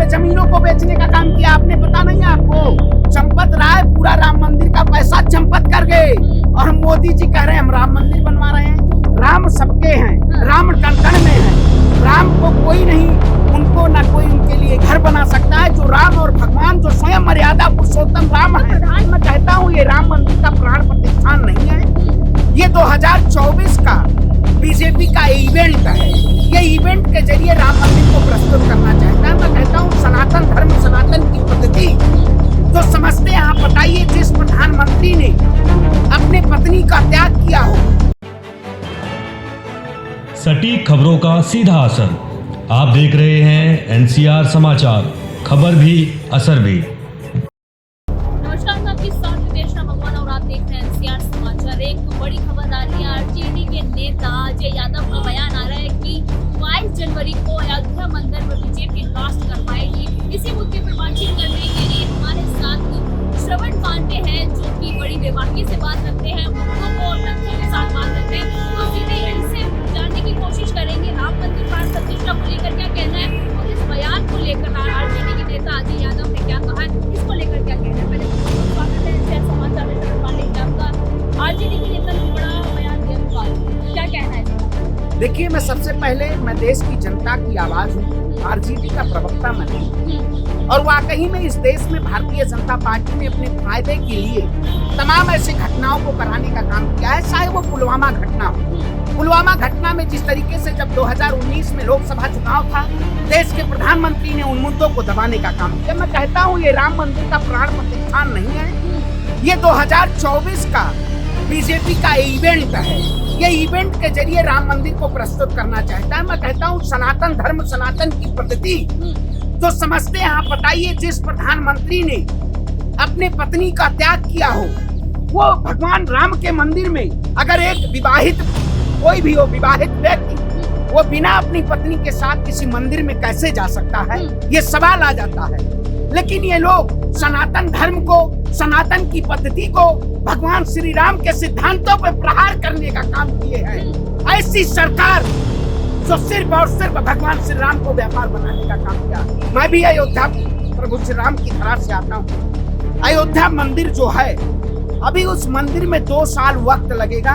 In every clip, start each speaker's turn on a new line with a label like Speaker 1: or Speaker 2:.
Speaker 1: जमीनों को बेचने का काम किया, आपने पता नहीं आपको? चंपत राय पूरा राम मंदिर का पैसा चंपत कर गए और मोदी जी कह रहे हैं हम राम मंदिर बनवा रहे हैं। राम सबके हैं, राम कण में है, राम को कोई नहीं, उनको ना कोई उनके लिए घर बना सकता है। जो राम और भगवान जो स्वयं मर्यादा पुरुषोत्तम राम है, मैं कहता हूँ ये राम मंदिर का प्राण प्रतिष्ठान नहीं है, ये 2024 का बीजेपी का इवेंट है। ये इवेंट के जरिए राम मंदिर को प्रस्तुत करना चाहता है। मैं कहता हूँ सनातन धर्म, सनातन की पद्धति जो समझते हैं आप बताइए, जिस प्रधानमंत्री ने अपने पत्नी का त्याग किया हो।
Speaker 2: सटीक खबरों का सीधा असर, आप देख रहे हैं एनसीआर समाचार, खबर भी असर भी।
Speaker 3: नमस्कार, मैं आपके साथ विदेश भगवान और आप देख रहे हैं एनसीआर समाचार। एक बड़ी खबर आ रही है, आरजेडी के नेता अजय यादव का बयान आ रहा है कि 22 जनवरी को अयोध्या मंदिर में बीजेपी कास्ट करवाएगी। इसी मुद्दे पर बातचीत करने के लिए हमारे साथ श्रवण पांडे हैं, जो कि बड़ी बेबाकी से बात करते हैं, मुद्दों को और तथ्यों के साथ बात करते हैं। तो सीधे इनसे जानने की कोशिश करेंगे राम मंदिर प्राण प्रतिष्ठा को लेकर क्या कहना है और इस बयान को लेकर आरजेडी के नेता अजय यादव ने क्या कहा है, इसको लेकर क्या कहना है। पहले स्वागत है एनसीआर समाचार में श्रवण पांडे जी आपका। आरजेडी के नेता ने बड़ा बयान दिया, क्या कहना है?
Speaker 1: देखिए, मैं सबसे पहले मैं देश की जनता की आवाज हूँ, आरजेडी का प्रवक्ता मैं नहीं, और वाकई में इस देश में भारतीय जनता पार्टी ने अपने फायदे के लिए तमाम ऐसी घटनाओं को कराने का काम किया है। चाहे वो पुलवामा घटना हो, पुलवामा घटना में जिस तरीके से जब 2019 में लोकसभा चुनाव था, देश के प्रधानमंत्री ने उन मुद्दों को दबाने का काम किया। मैं कहता हूँ ये राम मंदिर का प्राण प्रतिष्ठान नहीं है, ये 2024 का बीजेपी का इवेंट है। ये इवेंट के जरिए राम मंदिर को प्रस्तुत करना चाहता है। मैं कहता हूँ सनातन धर्म, सनातन की पद्धति जो समझते हैं आप बताइए, जिस प्रधानमंत्री ने अपने पत्नी का त्याग किया हो, वो भगवान राम के मंदिर में अगर एक विवाहित कोई भी हो, विवाहित व्यक्ति, वो बिना अपनी पत्नी के साथ किसी मंदिर में कैसे जा सकता है, ये सवाल आ जाता है। लेकिन ये लोग सनातन धर्म को, सनातन की पद्धति को, भगवान श्री राम के सिद्धांतों पर प्रहार करने का काम किए हैं। ऐसी सरकार जो सिर्फ और सिर्फ भगवान श्री राम को व्यापार बनाने का काम किया। मैं भी अयोध्या प्रभु श्री राम की तरह से आता हूँ। अयोध्या मंदिर जो है, अभी उस मंदिर में 2 साल वक्त लगेगा।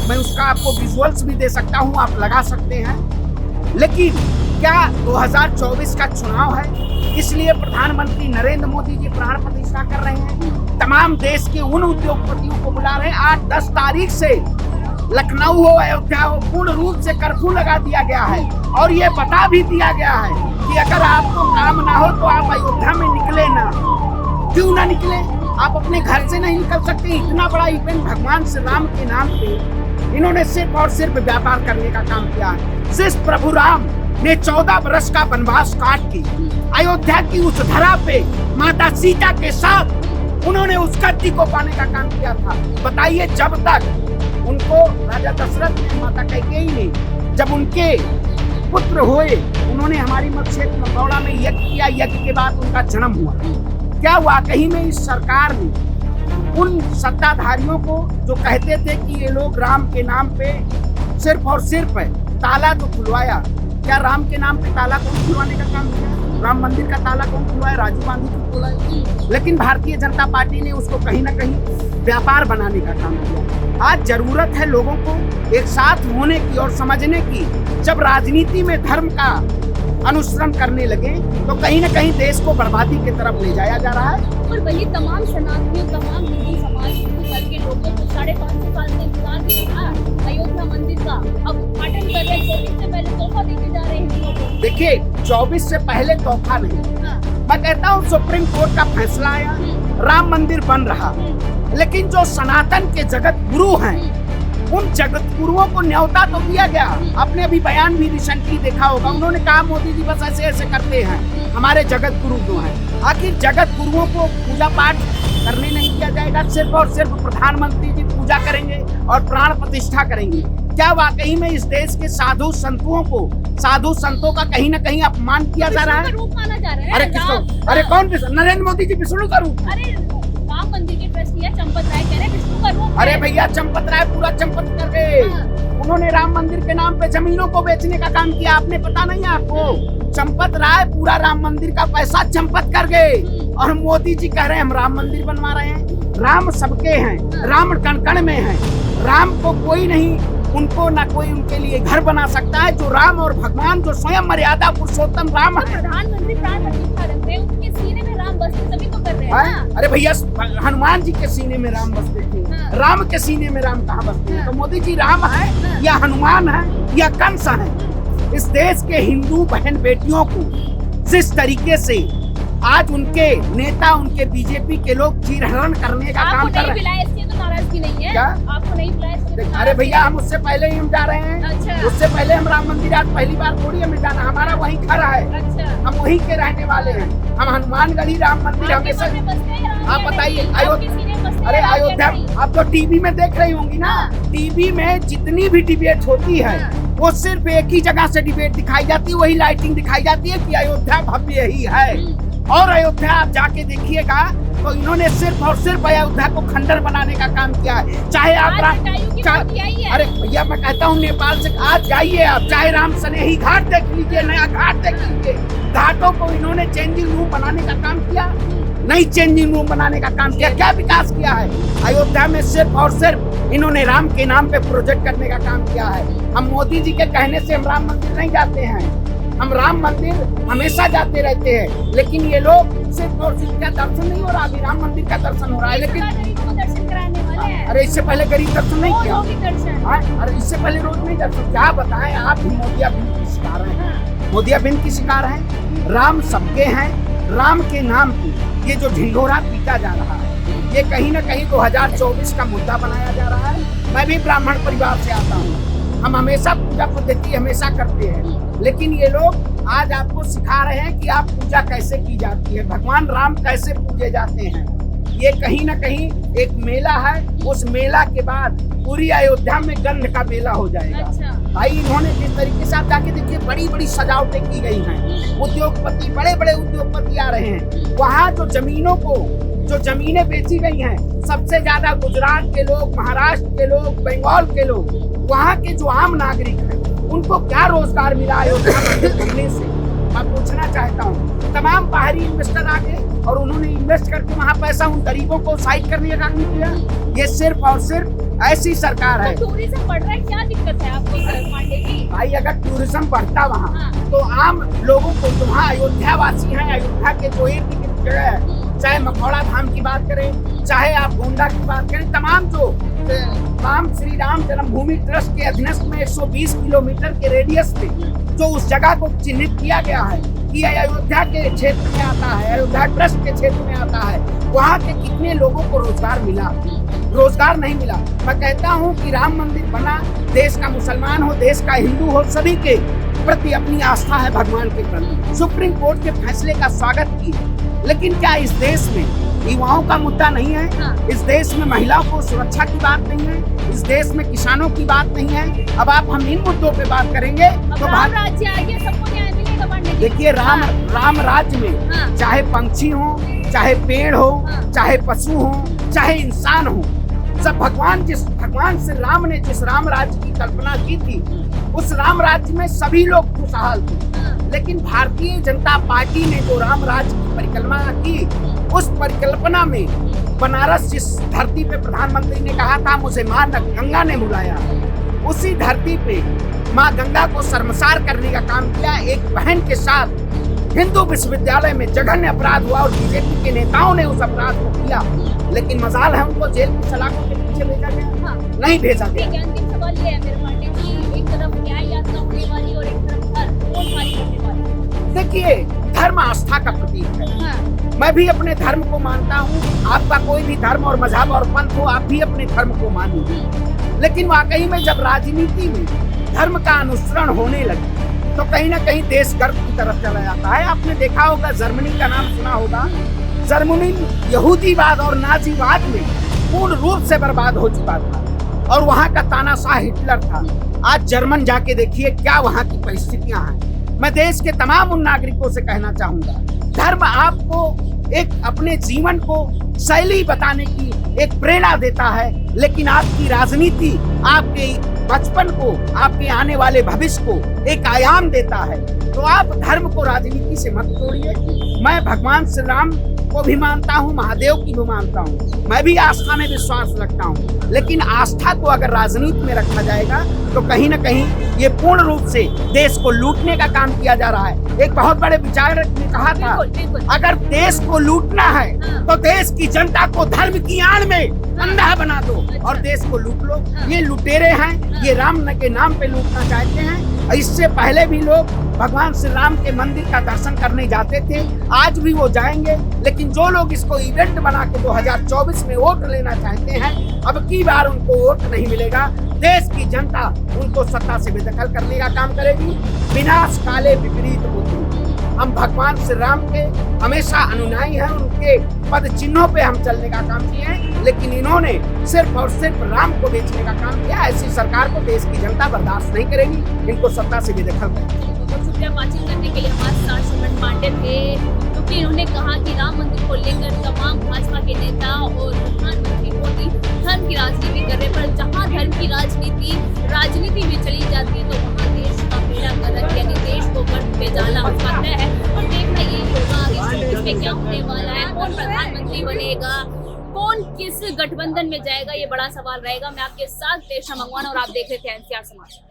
Speaker 1: मैं उसका आपको विजुअल्स भी दे सकता हूँ, आप लगा सकते हैं। लेकिन क्या 2024 का चुनाव है, इसलिए प्रधानमंत्री नरेंद्र मोदी जी प्राण प्रतिष्ठा कर रहे हैं। तमाम देश के उन उद्योगपतियों को बुला रहे हैं। 8-10 तारीख से लखनऊ हो, अयोध्या हो, पूर्ण रूप से कर्फ्यू लगा दिया गया है और ये बता भी दिया गया है कि अगर आपको काम ना हो तो आप अयोध्या में निकले ना। क्यों ना निकले? आप अपने घर से नहीं निकल सकते। इतना बड़ा इवेंट भगवान श्री राम के नाम पे इन्होंने सिर्फ और सिर्फ व्यापार करने का काम किया है। जिस प्रभु राम ने 14 वर्ष का वनवास काट के अयोध्या की उस धरा पे माता सीता के साथ उन्होंने उस गद्दी को पाने का काम किया था। बताइए, जब तक उनको राजा दशरथ ने, माता कैकेयी ने, जब उनके पुत्र हुए, उन्होंने हमारी मत क्षेत्र मथुरा में यज्ञ किया, यज्ञ के बाद उनका जन्म हुआ। क्या वाकई में इस सरकार ने उन सत्ताधारियों को जो कहते थे कि ये लोग राम के नाम पे सिर्फ और सिर्फ ताला जो खुलवाया, क्या राम के नाम पे ताला कौन खुलवाने का काम किया? राम मंदिर का ताला कौन खुलवाया? राजीव गांधी को खुलवाया। लेकिन भारतीय जनता पार्टी ने उसको कहीं ना कहीं व्यापार बनाने का काम किया। आज जरूरत है लोगों को एक साथ होने की और समझने की। जब राजनीति में धर्म का अनुसरण करने लगे तो कहीं ना कहीं देश को बर्बादी की तरफ ले जाया जा रहा है।
Speaker 3: और वही तमाम सनातनियों, तमाम हिंदू समाज के लोगों को 550 साल से इंतजार भी था अयोध्या मंदिर का। अब उद्घाटन कर रहे हैं, 24 से पहले तोहफा देके जा रहे हैं हिंदुओं को।
Speaker 1: देखिए, 24 से पहले तोहफा नहीं, मैं कहता हूँ सुप्रीम कोर्ट का फैसला आया, राम मंदिर बन रहा, लेकिन जो सनातन के जगत गुरु हैं, उन जगत गुरुओं को न्योता तो दिया गया। आपने अभी बयान भी रिसेंटली देखा होगा, उन्होंने कहा मोदी जी बस ऐसे ऐसे करते हैं, हमारे जगत गुरु जो हैं। आखिर जगत गुरुओं को पूजा पाठ करने नहीं दिया जाएगा, सिर्फ और सिर्फ प्रधानमंत्री जी पूजा करेंगे और प्राण प्रतिष्ठा करेंगे। क्या वाकई में इस देश के साधु संतों का कहीं ना कहीं अपमान किया जा रहा है?
Speaker 3: रूप माना जा रहा है।
Speaker 1: अरे किसको? अरे कौन? नरेंद्र मोदी जी विष्णु का रूप।
Speaker 3: अरे राम मंदिर के ट्रस्टी है चंपत राय, कह रहे विष्णु का रूप।
Speaker 1: अरे भैया, चंपत राय पूरा चंपत कर गए। उन्होंने राम मंदिर के नाम पे जमीनों को बेचने का काम किया, आपने पता नहीं आपको? चंपत राय पूरा राम मंदिर का पैसा चंपत कर गए और मोदी जी कह रहे हैं हम राम मंदिर बनवा रहे हैं। राम सबके हैं, राम कण कण में है। राम को कोई नहीं, उनको ना कोई उनके लिए घर बना सकता है। जो राम और भगवान जो स्वयं मर्यादा पुरुषोत्तम राम है।
Speaker 3: प्रधानमंत्री प्राण प्रतिष्ठा रखते हैं, उनके सीने में राम बसते तभी तो कर रहे हैं ना।
Speaker 1: अरे भैया हनुमान जी के सीने में राम बसते थे, राम के सीने में राम कहाँ बसते हैं? तो मोदी जी राम है या हनुमान है या कंस है? इस देश के हिंदू बहन बेटियों को जिस तरीके से आज उनके नेता, उनके बीजेपी के लोग चीरहरण करने का काम कर रहे हैं।
Speaker 3: इसलिए तो नाराजगी नहीं है।
Speaker 1: क्या?
Speaker 3: आपको नहीं बुलाया?
Speaker 1: अरे भैया हम उससे पहले ही हम जा रहे हैं।
Speaker 3: अच्छा।
Speaker 1: उससे पहले हम राम मंदिर आज पहली बार थोड़ी हमें जाना, हमारा वहीं घर है।
Speaker 3: अच्छा।
Speaker 1: हम वहीं के रहने वाले हैं। हम हनुमानगढ़ी राम मंदिर हमेशा। आप बताइए अरे अयोध्या आप तो टीवी में देख रही होंगी ना। टीवी में जितनी भी डिबेट होती है वो सिर्फ एक ही जगह से डिबेट दिखाई जाती है, वही लाइटिंग दिखाई जाती है कि अयोध्या भव्य ही है। और अयोध्या आप जाके देखिएगा तो इन्होंने सिर्फ और सिर्फ अयोध्या को खंडर बनाने का काम किया है। चाहे आप अरे भैया मैं कहता हूँ नेपाल से आज जाइए आप, चाहे राम सनेही घाट देख लीजिए, नया घाट देख लीजिए। घाटों को इन्होंने चेंजिंग रूम बनाने का काम किया, नई चेंजिंग रूम बनाने का काम किया। क्या विकास किया है अयोध्या में? सिर्फ और सिर्फ इन्होंने राम के नाम पे प्रोजेक्ट करने का काम किया है। हम मोदी जी के कहने से हम राम मंदिर नहीं जाते हैं, हम राम मंदिर हमेशा जाते रहते हैं। लेकिन ये लोग सिर्फ और सिर्फ क्या दर्शन नहीं हो रहा, अभी राम मंदिर का दर्शन हो रहा है। लेकिन
Speaker 3: दर्शन कराने वाले हैं।
Speaker 1: अरे इससे पहले गरीब दर्शन नहीं किया?
Speaker 3: दर्शन
Speaker 1: अरे इससे पहले रोज नहीं दर्शन। क्या बताएं, आप भी मोदियाबिंद की शिकार हैं, मोदियाबिंद की शिकार हैं। राम सबके हैं, राम के नाम पे ये जो ढिंढोरा पीटा जा रहा है, ये कहीं ना कहीं 2024 का मुद्दा बनाया जा रहा है। मैं भी ब्राह्मण परिवार से आता हूँ, हम हमेशा पूजा पद्धति हमेशा करते हैं। लेकिन ये लोग आज आपको सिखा रहे हैं कि आप पूजा कैसे की जाती है, भगवान राम कैसे पूजे जाते हैं। ये कहीं ना कहीं एक मेला है, उस मेला के बाद पूरी अयोध्या में गंध का मेला हो जाएगा।
Speaker 3: अच्छा।
Speaker 1: भाई इन्होंने जिस तरीके से आप जाके देखिए, बड़ी बड़ी सजावटें की गई हैं, उद्योगपति बड़े बड़े उद्योगपति आ रहे हैं। वहाँ जो जमीनों को जो जमीनें बेची गई हैं, सबसे ज्यादा गुजरात के लोग, महाराष्ट्र के लोग, बंगाल के लोग, वहाँ के जो आम नागरिक हैं उनको क्या रोजगार मिला अयोध्या मंदिर खुलने से? मैं पूछना चाहता हूँ। तमाम बाहरी इन्वेस्टर आ गए और उन्होंने इन्वेस्ट करके वहाँ पैसा उन गरीबों को साइड करने का काम किया। ये सिर्फ और सिर्फ ऐसी सरकार है।
Speaker 3: तो टूरिज्म बढ़ रहा है, क्या दिक्कत है आपको पांडे जी?
Speaker 1: भाई अगर टूरिज्म बढ़ता वहाँ तो आम लोगों को, जो वहाँ अयोध्या वासी हैं, अयोध्या के जो इर्द गिर्द जगह है, चाहे मखौड़ा धाम की बात करें, चाहे आप गोंडा की बात करें, तमाम श्री राम जन्मभूमि ट्रस्ट के अधीनस्थ में 120 किलोमीटर के रेडियस पे जो उस जगह को चिन्हित किया गया है कि अयोध्या के क्षेत्र में आता है, अयोध्या ट्रस्ट के क्षेत्र में आता है, वहाँ के कितने लोगों को रोजगार मिला? रोजगार नहीं मिला। मैं कहता हूँ कि राम मंदिर बना, देश का मुसलमान हो, देश का हिंदू हो, सभी के प्रति अपनी आस्था है भगवान के प्रति। सुप्रीम कोर्ट के फैसले का स्वागत किया, लेकिन क्या इस देश में युवाओं का मुद्दा नहीं है? इस देश में महिलाओं को सुरक्षा की बात नहीं है? इस देश में किसानों की बात नहीं है? अब आप हम इन मुद्दों पे बात करेंगे तो
Speaker 3: राम राज्य आएगा, सबको न्याय मिलेगा पांडे जी।
Speaker 1: देखिए राम राज्य में चाहे पंछी हो, चाहे पेड़ हो, चाहे पशु हो, चाहे इंसान हो, सब भगवान श्री राम ने जिस राम राज्य की कल्पना की थी, उस राम राज्य में सभी लोग खुशहाल थे। लेकिन भारतीय जनता पार्टी ने जो राम राज्य की परिकल्पना की, उस परिकल्पना में बनारस जिस धरती पे प्रधानमंत्री ने कहा था मुझे मां गंगा ने बुलाया, उसी धरती पे मां गंगा को शर्मसार करने का काम किया। एक बहन के साथ हिंदू विश्वविद्यालय में जघन्य अपराध हुआ और बीजेपी के नेताओं ने उस अपराध को किया, लेकिन मजाल है उनको जेल की सलाखों के पीछे भेजा गया, नहीं भेजा गया।
Speaker 3: अंतिम सवाल ये है मेरे पांडे जी, एक तरफ न्याय यात्रा होने वाली और एक तरफ कौन भारी होने वाली?
Speaker 1: देखिए धर्म आस्था का प्रतीक है। मैं भी अपने धर्म को मानता हूँ, आपका कोई भी धर्म और मजहब और पंथ हो, आप भी अपने धर्म को मानिए। लेकिन वाकई में जब राजनीति में धर्म का अनुसरण होने लगे तो कहीं ना कहीं देश गर्व की तरफ चला जाता है। आपने देखा होगा, जर्मनी का नाम सुना होगा। जर्मनी यहूदीवाद और नाजीवाद में पूर्ण रूप से बर्बाद हो चुका था और वहाँ का तानाशाह हिटलर था। आज जर्मन जाके देखिए क्या वहाँ की परिस्थितियां हैं। मैं देश के तमाम उन नागरिकों से कहना चाहूंगा, धर्म आपको एक अपने जीवन को शैली बताने की एक प्रेरणा देता है, लेकिन आपकी राजनीति आपके बचपन को, आपके आने वाले भविष्य को एक आयाम देता है। तो आप धर्म को राजनीति से मत जोड़िए। मैं भगवान श्री राम को भी मानता हूँ, महादेव की भी मानता हूँ, मैं भी आस्था में विश्वास रखता हूँ, लेकिन आस्था को अगर राजनीति में रखा जाएगा तो कहीं ना कहीं ये पूर्ण रूप से देश को लूटने का काम किया जा रहा है। एक बहुत बड़े विचारक ने कहा था, अगर देश को लूटना है तो देश की जनता को धर्म की आड़ में अंधा बना दो और देश को लूट लो। ये लुटेरे हैं, ये राम के नाम पे लूटना चाहते हैं। इससे पहले भी लोग भगवान श्री राम के मंदिर का दर्शन करने जाते थे, आज भी वो जाएंगे। लेकिन जो लोग इसको इवेंट बना के 2024 में वोट लेना चाहते हैं, अब की बार उनको वोट नहीं मिलेगा। देश की जनता उनको सत्ता से बेदखल करने का काम करेगी। विनाश काले विपरीत बुद्धि। हम भगवान श्री राम के हमेशा अनुयायी हैं, उनके पद चिन्हों पे हम चलने का काम किए हैं, लेकिन इन्होंने सिर्फ और सिर्फ राम को बेचने का काम किया। ऐसी सरकार को देश की जनता बर्दाश्त नहीं करेगी, इनको सत्ता से बेदखल करेगी।
Speaker 3: बहुत शुक्रिया बातचीत करने के लिए। हमारे साथ श्रवण पांडे थे, क्योंकि इन्होंने कहा कि राम मंदिर को लेकर तमाम भाजपा के नेता और प्रधानमंत्री मोदी धर्म की राजनीति कर रहे, पर जहाँ धर्म की राजनीति में चली जाती है तो वहाँ देश का बेड़ा गर्क, यानी देश को गर्क पे जाना हो सकता है। और देखना ये होगा इस 24 में क्या होने वाला है, कौन प्रधानमंत्री बनेगा, कौन किस गठबंधन में जाएगा, ये बड़ा सवाल रहेगा। मैं आपके साथ देशा मंगवाना और आप देख रहे थे NCR समाचार।